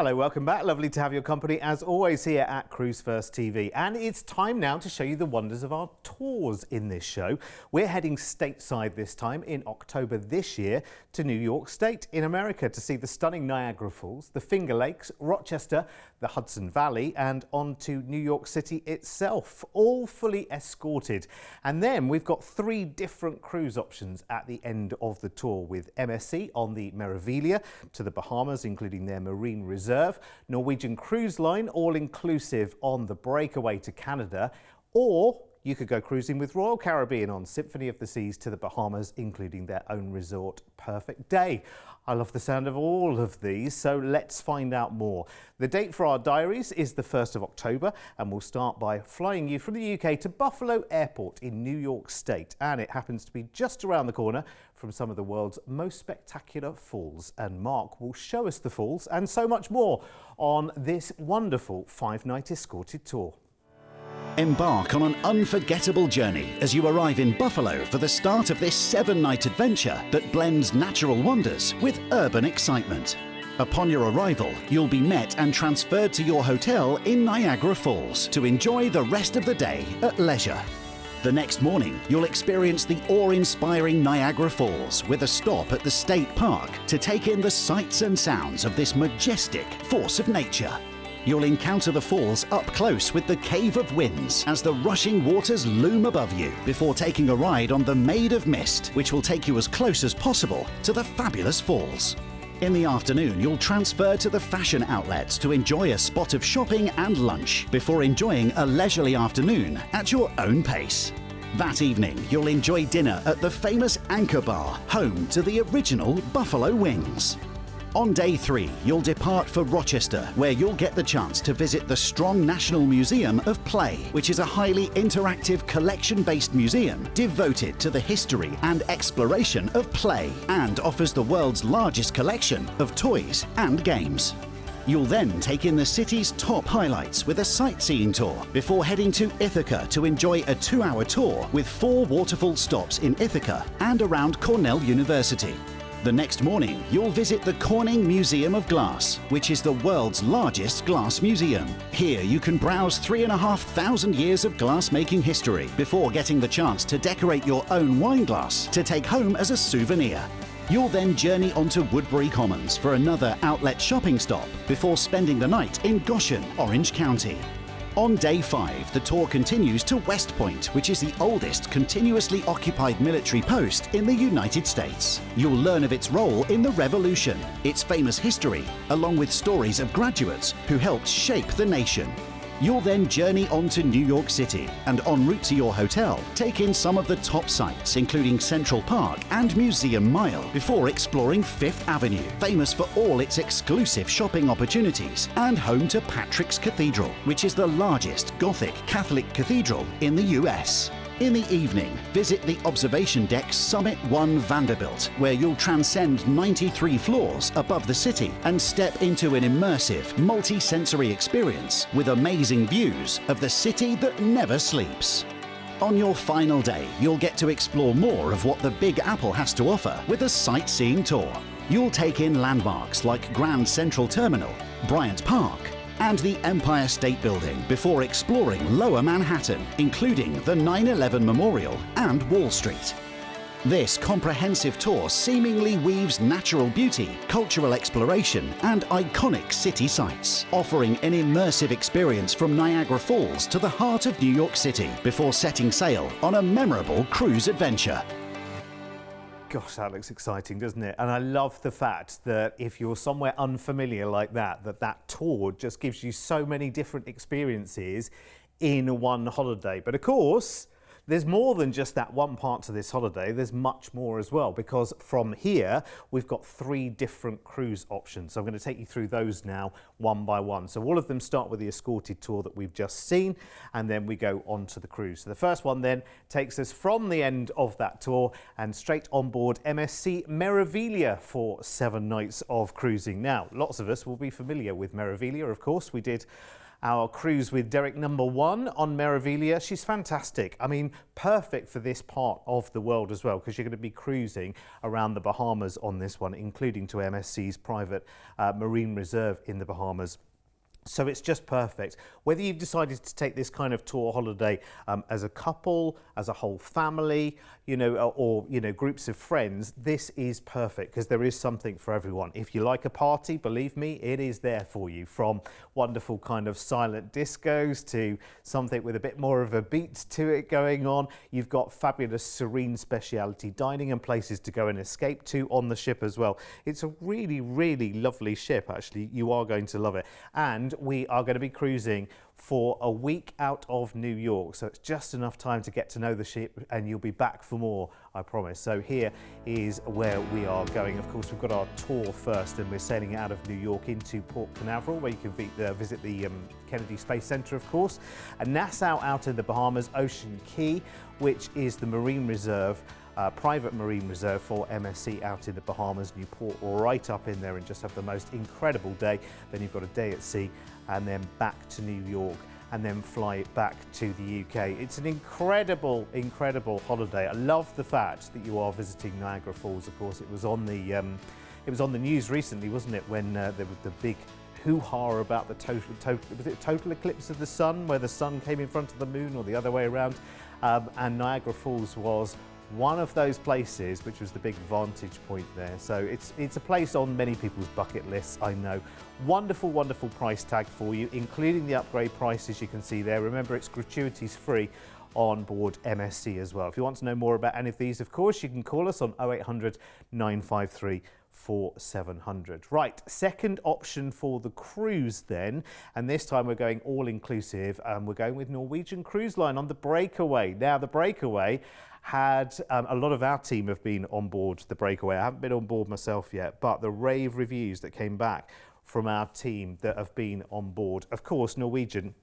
Hello, welcome back. Lovely to have your company as always here at Cruise1st TV. And it's time now to show you the wonders of our tours in this show. We're heading stateside this time in October this year to New York State in America to see the stunning Niagara Falls, the Finger Lakes, Rochester, the Hudson Valley and on to New York City itself, all fully escorted. And then we've got 3 different cruise options at the end of the tour with MSC on the Meraviglia to the Bahamas, including their marine reserve, Norwegian Cruise Line all-inclusive on the breakaway to Canada, or you could go cruising with Royal Caribbean on Symphony of the Seas to the Bahamas, including their own resort Perfect Day. I love the sound of all of these, so let's find out more. The date for our diaries is the 1st of October, and we'll start by flying you from the UK to Buffalo Airport in New York State. And it happens to be just around the corner from some of the world's most spectacular falls. And Mark will show us the falls and so much more on this wonderful 5-night escorted tour. Embark on an unforgettable journey as you arrive in Buffalo for the start of this 7-night adventure that blends natural wonders with urban excitement. Upon your arrival, you'll be met and transferred to your hotel in Niagara Falls to enjoy the rest of the day at leisure. The next morning, you'll experience the awe-inspiring Niagara Falls with a stop at the State Park to take in the sights and sounds of this majestic force of nature. You'll encounter the falls up close with the Cave of Winds as the rushing waters loom above you before taking a ride on the Maid of Mist, which will take you as close as possible to the fabulous falls. In the afternoon, you'll transfer to the fashion outlets to enjoy a spot of shopping and lunch before enjoying a leisurely afternoon at your own pace. That evening, you'll enjoy dinner at the famous Anchor Bar, home to the original Buffalo Wings. On day 3, you'll depart for Rochester, where you'll get the chance to visit the Strong National Museum of Play, which is a highly interactive collection-based museum devoted to the history and exploration of play and offers the world's largest collection of toys and games. You'll then take in the city's top highlights with a sightseeing tour before heading to Ithaca to enjoy a 2-hour tour with 4 waterfall stops in Ithaca and around Cornell University. The next morning, you'll visit the Corning Museum of Glass, which is the world's largest glass museum. Here you can browse 3,500 years of glass-making history before getting the chance to decorate your own wine glass to take home as a souvenir. You'll then journey onto Woodbury Commons for another outlet shopping stop before spending the night in Goshen, Orange County. On day 5, the tour continues to West Point, which is the oldest continuously occupied military post in the United States. You'll learn of its role in the Revolution, its famous history, along with stories of graduates who helped shape the nation. You'll then journey on to New York City and en route to your hotel, take in some of the top sights, including Central Park and Museum Mile, before exploring Fifth Avenue, famous for all its exclusive shopping opportunities, and home to Patrick's Cathedral, which is the largest Gothic Catholic cathedral in the US. In the evening, visit the observation deck Summit 1 Vanderbilt, where you'll transcend 93 floors above the city and step into an immersive, multi-sensory experience with amazing views of the city that never sleeps. On your final day, you'll get to explore more of what the Big Apple has to offer with a sightseeing tour. You'll take in landmarks like Grand Central Terminal, Bryant Park, and the Empire State Building before exploring Lower Manhattan, including the 9/11 Memorial and Wall Street. This comprehensive tour seemingly weaves natural beauty, cultural exploration, and iconic city sights, offering an immersive experience from Niagara Falls to the heart of New York City before setting sail on a memorable cruise adventure. Gosh, that looks exciting, doesn't it? And I love the fact that if you're somewhere unfamiliar like that, that tour just gives you so many different experiences in one holiday. But of course, there's more than just that one part to this holiday. There's much more as well, because from here, we've got 3 different cruise options. So I'm going to take you through those now one by one. So all of them start with the escorted tour that we've just seen, and then we go on to the cruise. So the first one then takes us from the end of that tour and straight on board MSC Meraviglia for 7 nights of cruising. Now, lots of us will be familiar with Meraviglia, of course. We did our cruise with Derek #1 on Meraviglia. She's fantastic. I mean, perfect for this part of the world as well, because you're going to be cruising around the Bahamas on this one, including to MSC's private marine reserve in the Bahamas. So it's just perfect. Whether you've decided to take this kind of tour holiday as a couple, as a whole family, or groups of friends, this is perfect because there is something for everyone. If you like a party, believe me, it is there for you. From wonderful kind of silent discos to something with a bit more of a beat to it going on. You've got fabulous serene specialty dining and places to go and escape to on the ship as well. It's a really, really lovely ship, actually. You are going to love it. And we are going to be cruising for a week out of New York, so it's just enough time to get to know the ship, and you'll be back for more, I promise. So here is where we are going. Of course, we've got our tour first, and we're sailing out of New York into Port Canaveral, where you can visit the Kennedy Space Center, of course, and Nassau out in the Bahamas, Ocean Key, which is the marine reserve, private marine reserve for MSC out in the Bahamas. You port right up in there and just have the most incredible day. Then you've got a day at sea and then back to New York and then fly back to the UK. It's an incredible, incredible holiday. I love the fact that you are visiting Niagara Falls. Of course, it was on the news recently, wasn't it, when there was the big hoo-ha about the total eclipse of the sun, where the sun came in front of the moon, or the other way around, and Niagara Falls was one of those places, which was the big vantage point there. So it's a place on many people's bucket lists, I know. Wonderful, wonderful price tag for you, including the upgrade prices you can see there. Remember, it's gratuities free on board MSC as well. If you want to know more about any of these, of course, you can call us on 0800 953 4700. Right, second option for the cruise then, and this time we're going all-inclusive, and we're going with Norwegian Cruise Line on the Breakaway. Now, the Breakaway had a lot of our team have been on board the Breakaway. I haven't been on board myself yet, but the rave reviews that came back from our team that have been on board. Of course, Norwegian,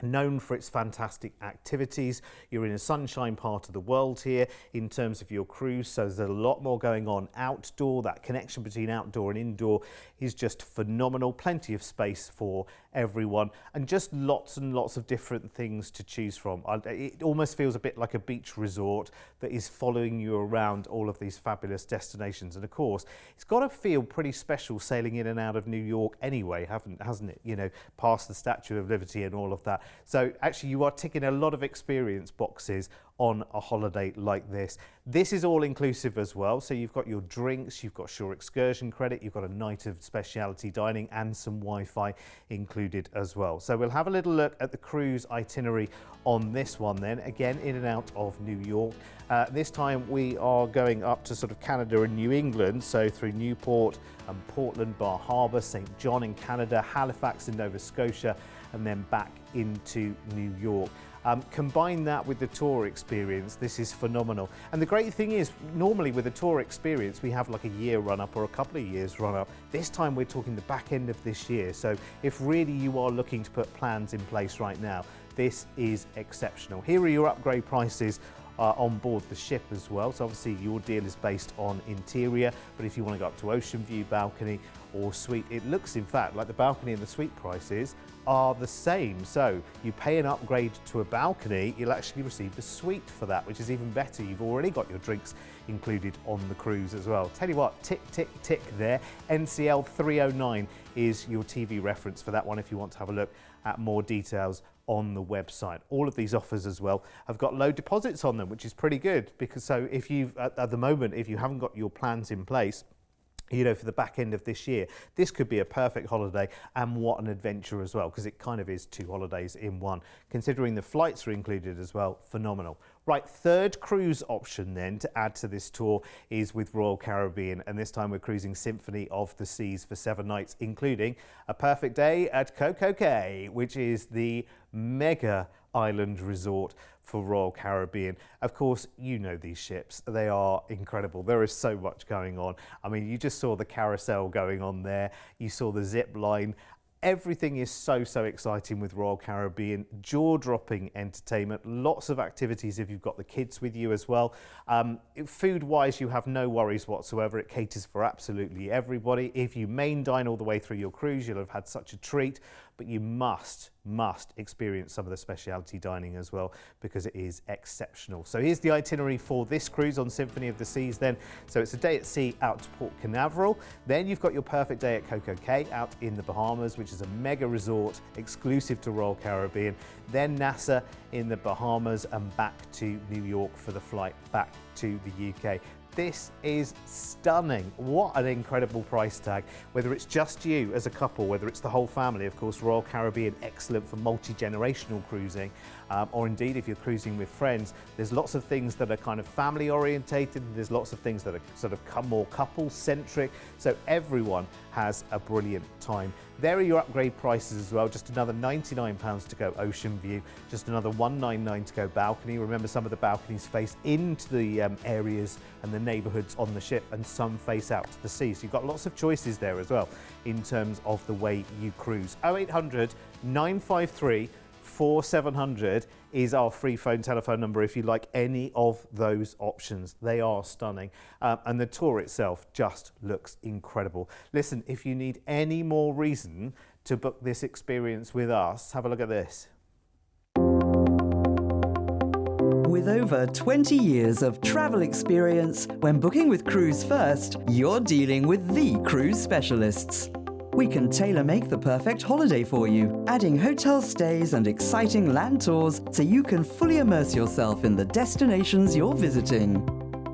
known for its fantastic activities. You're in a sunshine part of the world here in terms of your cruise, so there's a lot more going on outdoor. That connection between outdoor and indoor is just phenomenal. Plenty of space for everyone, and just lots and lots of different things to choose from. It almost feels a bit like a beach resort that is following you around all of these fabulous destinations. And of course, it's got to feel pretty special sailing in and out of New York anyway, hasn't it? Past the Statue of Liberty and all of that. So actually, you are ticking a lot of experience boxes on a holiday like this. This is all inclusive as well. So you've got your drinks, you've got shore excursion credit, you've got a night of specialty dining and some Wi-Fi included as well. So we'll have a little look at the cruise itinerary on this one then, again in and out of New York. This time we are going up to sort of Canada and New England, so through Newport and Portland, Bar Harbor, St. John in Canada, Halifax in Nova Scotia, and then back into New York. Combine that with the tour experience, this is phenomenal. And the great thing is, normally with a tour experience, we have like a year run up or a couple of years run up. This time we're talking the back end of this year. So if really you are looking to put plans in place right now, this is exceptional. Here are your upgrade prices on board the ship as well. So obviously your deal is based on interior, but if you want to go up to ocean view, balcony or suite, it looks in fact like the balcony and the suite prices are the same. So you pay an upgrade to a balcony, you'll actually receive the suite for that, which is even better. You've already got your drinks included on the cruise as well. Tell you what, tick, tick, tick there. NCL 309 is your TV reference for that one if you want to have a look at more details on the website. All of these offers as well have got low deposits on them, which is pretty good, because so if you've at the moment, if you haven't got your plans in place, for the back end of this year, this could be a perfect holiday, and what an adventure as well, because it kind of is two holidays in one. Considering the flights are included as well, phenomenal. Right, third cruise option then to add to this tour is with Royal Caribbean, and this time we're cruising Symphony of the Seas for 7 nights, including a perfect day at Coco Cay, which is the mega island resort for Royal Caribbean. Of course, you know these ships, they are incredible. There is so much going on. I mean, you just saw the carousel going on there, you saw the zip line. Everything is so exciting with Royal Caribbean. Jaw-dropping entertainment, lots of activities if you've got the kids with you as well. Food-wise, you have no worries whatsoever. It caters for absolutely everybody. If you main dine all the way through your cruise, you'll have had such a treat. but you must experience some of the specialty dining as well, because it is exceptional. So here's the itinerary for this cruise on Symphony of the Seas then. So it's a day at sea out to Port Canaveral. Then you've got your perfect day at Coco Cay out in the Bahamas, which is a mega resort exclusive to Royal Caribbean. Then Nassau in the Bahamas and back to New York for the flight back to the UK. This is stunning. What an incredible price tag. Whether it's just you as a couple, whether it's the whole family, of course, Royal Caribbean, excellent for multi-generational cruising, or indeed if you're cruising with friends, there's lots of things that are kind of family orientated, and there's lots of things that are sort of more couple centric. So everyone has a brilliant time. There are your upgrade prices as well. Just another £99 to go ocean view, just another $199 to go balcony. Remember, some of the balconies face into the areas and the neighbourhoods on the ship, and some face out to the sea. So you've got lots of choices there as well in terms of the way you cruise. 0800 953 4700 is our free phone telephone number if you like any of those options. They are stunning, and the tour itself just looks incredible. Listen, if you need any more reason to book this experience with us, have a look at this. With over 20 years of travel experience, when booking with Cruise1st, you're dealing with the cruise specialists. We can tailor-make the perfect holiday for you, adding hotel stays and exciting land tours so you can fully immerse yourself in the destinations you're visiting.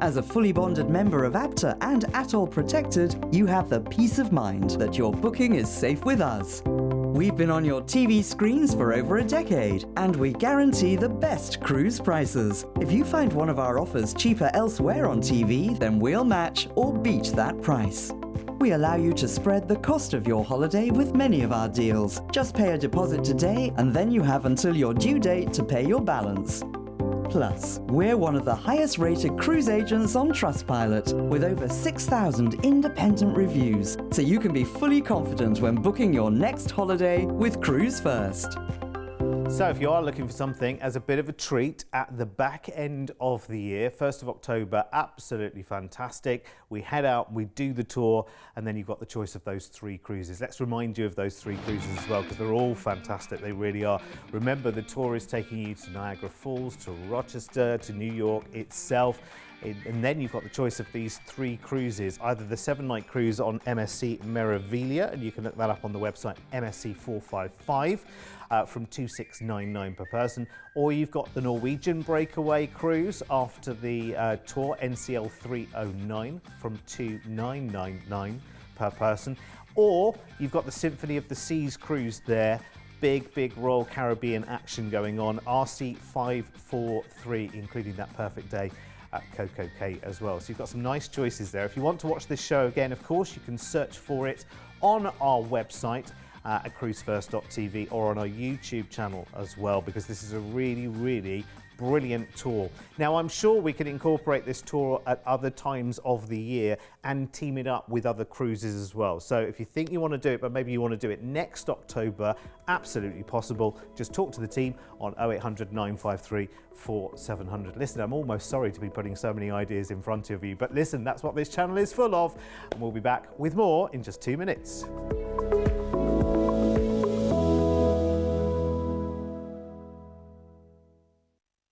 As a fully bonded member of APTA and Atoll Protected, you have the peace of mind that your booking is safe with us. We've been on your TV screens for over a decade, and we guarantee the best cruise prices. If you find one of our offers cheaper elsewhere on TV, then we'll match or beat that price. We allow you to spread the cost of your holiday with many of our deals. Just pay a deposit today, and then you have until your due date to pay your balance. Plus, we're one of the highest rated cruise agents on Trustpilot, with over 6,000 independent reviews, so you can be fully confident when booking your next holiday with Cruise1st. So if you are looking for something as a bit of a treat at the back end of the year, 1st of October, absolutely fantastic. We head out, we do the tour, and then you've got the choice of those 3 cruises. Let's remind you of those 3 cruises as well, because they're all fantastic. They really are. Remember, the tour is taking you to Niagara Falls, to Rochester, to New York itself. And then you've got the choice of these 3 cruises, either the 7-night cruise on MSC Meraviglia, and you can look that up on the website MSC 455 from $2,699 per person, or you've got the Norwegian Breakaway cruise after the tour NCL 309 from $2,999 per person, or you've got the Symphony of the Seas cruise there. Big Royal Caribbean action going on, RC 543, including that perfect day at Coco Cay as well. So you've got some nice choices there. If you want to watch this show again, of course, you can search for it on our website at cruise1st.tv or on our YouTube channel as well, because this is a really brilliant tour. Now, I'm sure we can incorporate this tour at other times of the year and team it up with other cruises as well. So if you think you want to do it, but maybe you want to do it next October, absolutely possible. Just talk to the team on 0800 953 4700. Listen, I'm almost sorry to be putting so many ideas in front of you, but listen, that's what this channel is full of. And we'll be back with more in just 2 minutes.